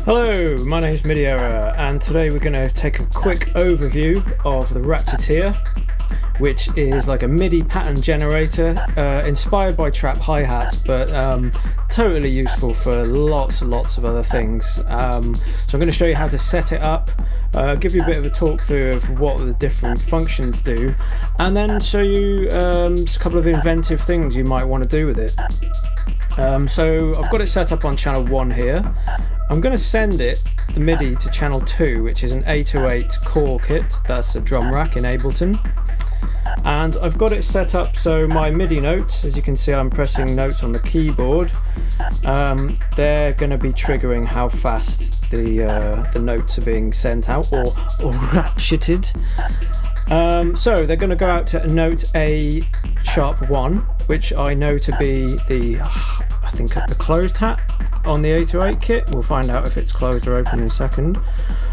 Hello, my name is MIDI and today we're going to take a quick overview of the RATCHETEER, which is like a MIDI pattern generator inspired by trap hi-hats, but totally useful for lots and lots of other things. So I'm going to show you how to set it up, give you a bit of a talk through of what the different functions do, and then show you a couple of inventive things you might want to do with it. So I've got it set up on channel 1 here. I'm going to send the MIDI to channel 2, which is an 808 core kit. That's a drum rack in Ableton. And I've got it set up so my MIDI notes, as you can see I'm pressing notes on the keyboard, they're going to be triggering how fast the notes are being sent out or ratcheted. So they're going to go out to note A sharp 1, which I know to be the closed hat on the 808 kit. We'll find out if it's closed or open in a second.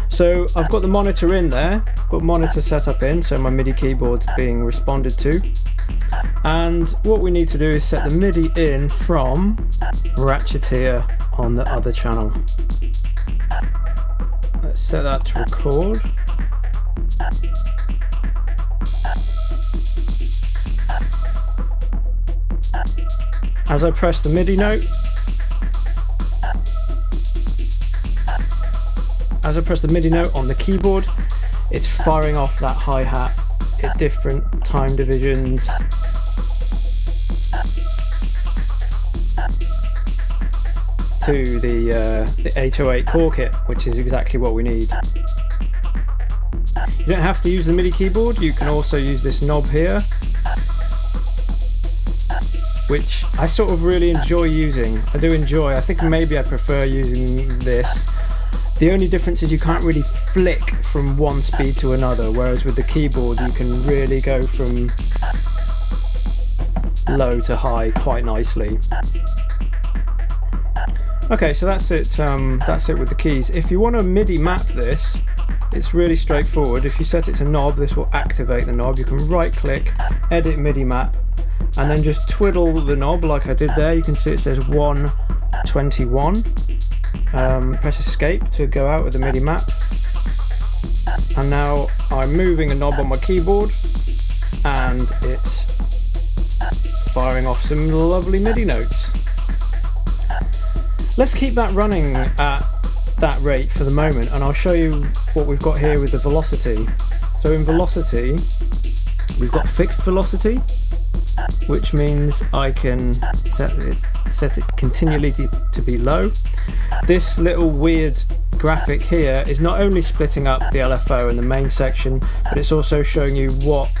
So I've got the monitor in there, got monitor set up in, so my MIDI keyboard's being responded to. And what we need to do is set the MIDI in from RATCHETEER on the other channel. Let's set that to record. As I press the MIDI note, on the keyboard, it's firing off that hi-hat at different time divisions. To the 808 core kit, which is exactly what we need. You don't have to use the MIDI keyboard, you can also use this knob here, which I sort of really enjoy using. I think maybe I prefer using this. The only difference is you can't really flick from one speed to another, whereas with the keyboard you can really go from low to high quite nicely. Okay, so that's it with the keys. If you want to MIDI map this, it's really straightforward. If you set it to knob, this will activate the knob. You can right click, edit MIDI map, and then just twiddle the knob like I did there. You can see it says 121. Press escape to go out with the MIDI map. And now I'm moving a knob on my keyboard and it's firing off some lovely MIDI notes. Let's keep that running at that rate for the moment, and I'll show you what we've got here with the velocity. So in velocity, we've got fixed velocity, which means I can set it continually to be low. This little weird graphic here is not only splitting up the LFO in the main section, but it's also showing you what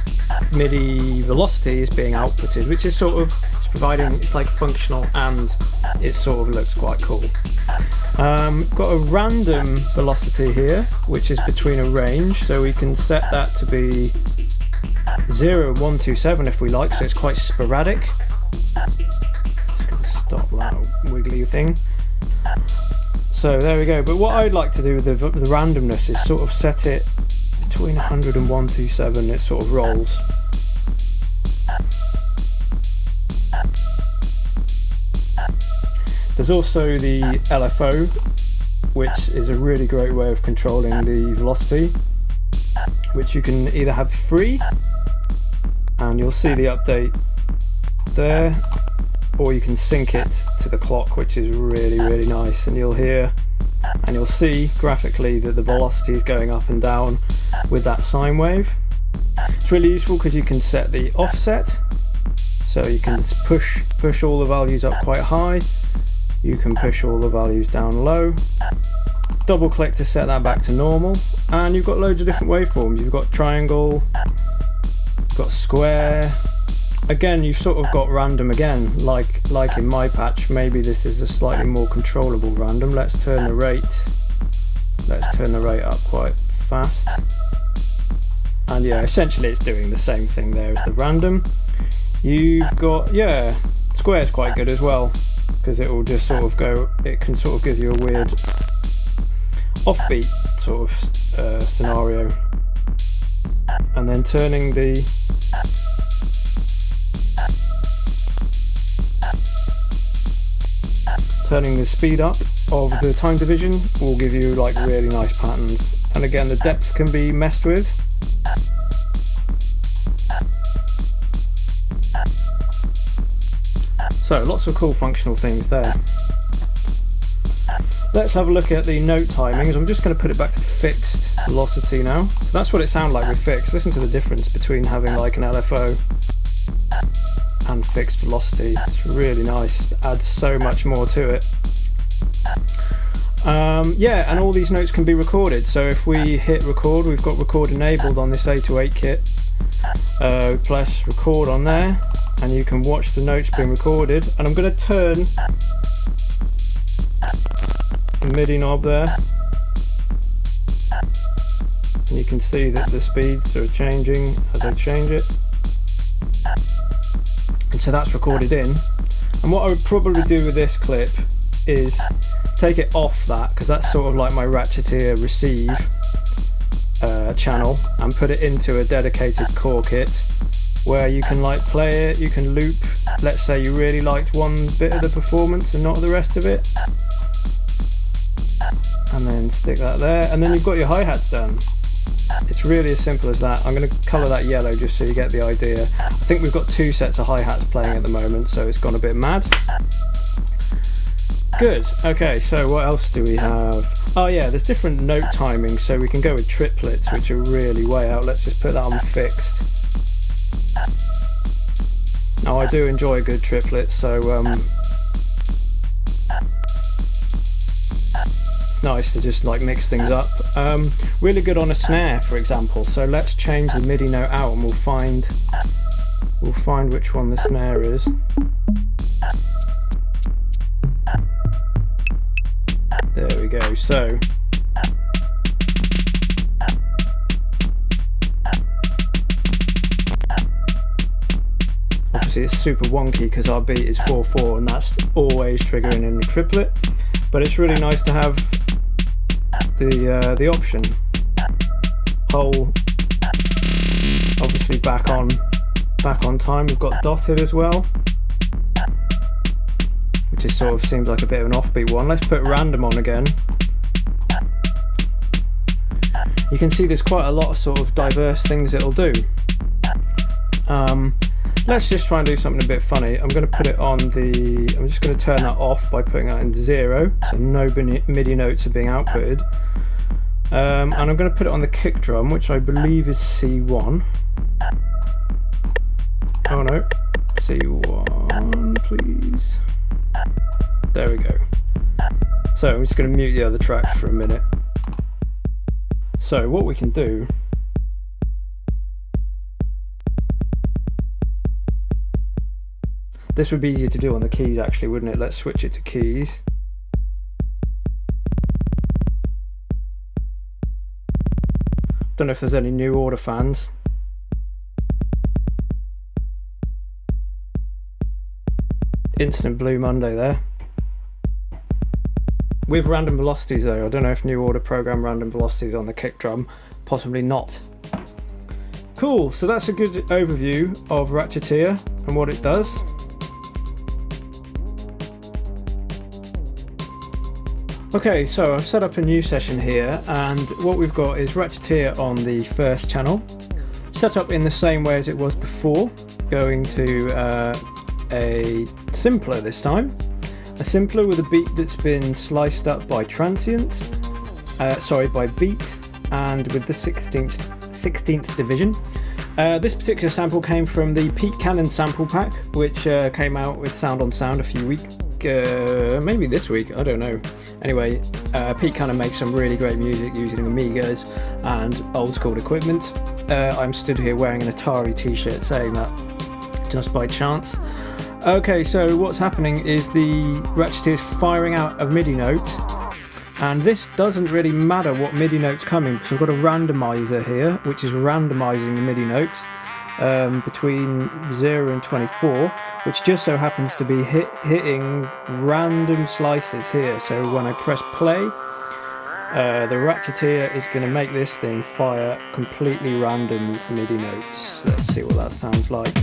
MIDI velocity is being outputted, which is it's like functional, and it sort of looks quite cool. Got a random velocity here, which is between a range, so we can set that to be 0 and 127 if we like, so it's quite sporadic. Just gonna stop that wiggly thing. So there we go, but what I'd like to do with the randomness is sort of set it between 100 and 127, it sort of rolls. There's also the LFO, which is a really great way of controlling the velocity, which you can either have free, and you'll see the update there, or you can sync it to the clock, which is really, really nice, and you'll hear and you'll see graphically that the velocity is going up and down with that sine wave. It's really useful because you can set the offset, so you can push all the values up quite high, you can push all the values down low, double click to set that back to normal, and you've got loads of different waveforms. You've got triangle, you've got square. Again, you've sort of got random again, like in my patch. Maybe this is a slightly more controllable random. Let's turn the rate up quite fast. And yeah, essentially it's doing the same thing there as the random. You've got, square's quite good as well, because it will just it can sort of give you a weird offbeat sort of scenario. And then turning the Turning the speed up of the time division will give you like really nice patterns. And again, the depth can be messed with. So lots of cool functional things there. Let's have a look at the note timings. I'm just going to put it back to fixed velocity now. So that's what it sounds like with fixed. Listen to the difference between having like an LFO and fixed velocity. It's really nice. It adds so much more to it. Yeah, and all these notes can be recorded. So if we hit record, we've got record enabled on this 808 kit. Press record on there, and you can watch the notes being recorded. And I'm going to turn the MIDI knob there, and you can see that the speeds are changing as I change it. And so that's recorded in. And what I would probably do with this clip is take it off that, because that's sort of like my RATCHETEER receive channel, and put it into a dedicated core kit where you can like play it, you can loop. Let's say you really liked one bit of the performance and not the rest of it, and then stick that there, and then you've got your hi-hats done. It's really as simple as that. I'm going to colour that yellow just so you get the idea. I think we've got 2 sets of hi-hats playing at the moment, so it's gone a bit mad. Good. Okay, so what else do we have? Oh yeah, there's different note timings, so we can go with triplets, which are really way out. Let's just put that on fixed. Now I do enjoy good triplets, so nice to just like mix things up. Really good on a snare, for example. So let's change the MIDI note out, and we'll find which one the snare is. There we go. So obviously it's super wonky because our beat is 4/4, and that's always triggering in the triplet. But it's really nice to have the option. Whole obviously back on time. We've got dotted as well, which just sort of seems like a bit of an offbeat one. Let's put random on again. You can see there's quite a lot of sort of diverse things it'll do. Let's just try and do something a bit funny. I'm going to put it on the... I'm just going to turn that off by putting that in 0, so no MIDI notes are being outputted. And I'm going to put it on the kick drum, which I believe is C1. Oh no, C1 please. There we go. So I'm just going to mute the other tracks for a minute. So what we can do... This would be easier to do on the keys actually, wouldn't it? Let's switch it to keys. Don't know if there's any New Order fans. Instant Blue Monday there. With random velocities though, I don't know if New Order program random velocities on the kick drum. Possibly not. Cool, so that's a good overview of RATCHETEER and what it does. Okay, so I've set up a new session here, and what we've got is RATCHETEER on the first channel, set up in the same way as it was before, going to a simpler this time, a simpler with a beat that's been sliced up by transient, by beat, and with the 16th division. This particular sample came from the Pete Cannon sample pack, which came out with Sound on Sound a few weeks, maybe this week, I don't know. Anyway, Pete Cannon makes some really great music using Amigas and old school equipment. I'm stood here wearing an Atari t-shirt saying that just by chance. Okay, so what's happening is the RATCHETEER is firing out a MIDI note, and this doesn't really matter what MIDI note's coming, because I've got a randomizer here which is randomizing the MIDI notes between 0 and 24, which just so happens to be hitting random slices here. So when I press play, the RATCHETEER is going to make this thing fire completely random MIDI notes. Let's see what that sounds like.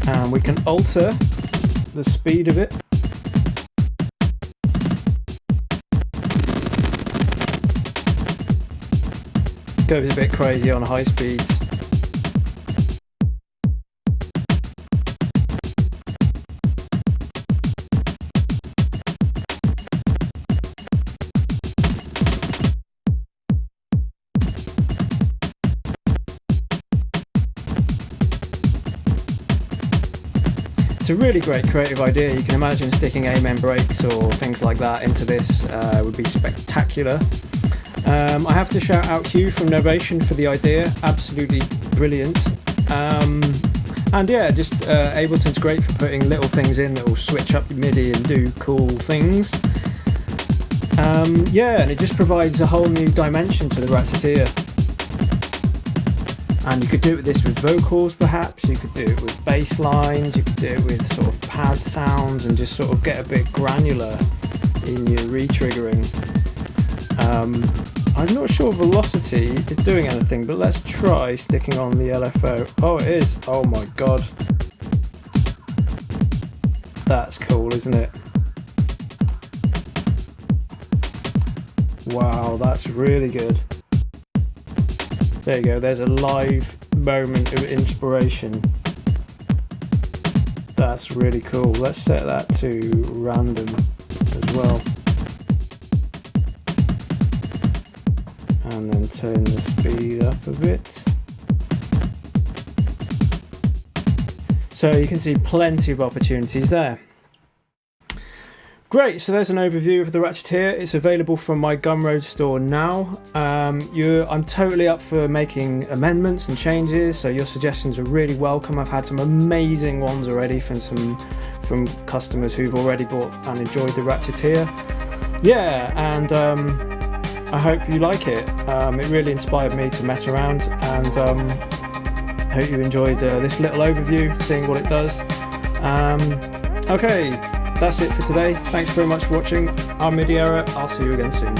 and we can alter the speed of it. Goes a bit crazy on high speeds. It's a really great creative idea. You can imagine sticking amen breaks or things like that into this would be spectacular. I have to shout out Hugh from Novation for the idea, absolutely brilliant. And yeah, just Ableton's great for putting little things in that will switch up your MIDI and do cool things. Yeah, and it just provides a whole new dimension to the RATCHETEER. And you could do it with this with vocals perhaps, you could do it with bass lines, you could do it with sort of pad sounds and just sort of get a bit granular in your re-triggering. I'm not sure velocity is doing anything, but let's try sticking on the LFO. Oh, it is. Oh my god. That's cool, isn't it? Wow, that's really good. There you go, there's a live moment of inspiration. That's really cool. Let's set that to random as well. And then turn the speed up a bit. So you can see plenty of opportunities there. Great, so there's an overview of the RATCHETEER. It's available from my Gumroad store now. I'm totally up for making amendments and changes, so your suggestions are really welcome. I've had some amazing ones already from customers who've already bought and enjoyed the RATCHETEER. Yeah, and I hope you like it. It really inspired me to mess around, and I hope you enjoyed this little overview, seeing what it does. Okay. That's it for today. Thanks very much for watching. I'm MIDI Error. I'll see you again soon.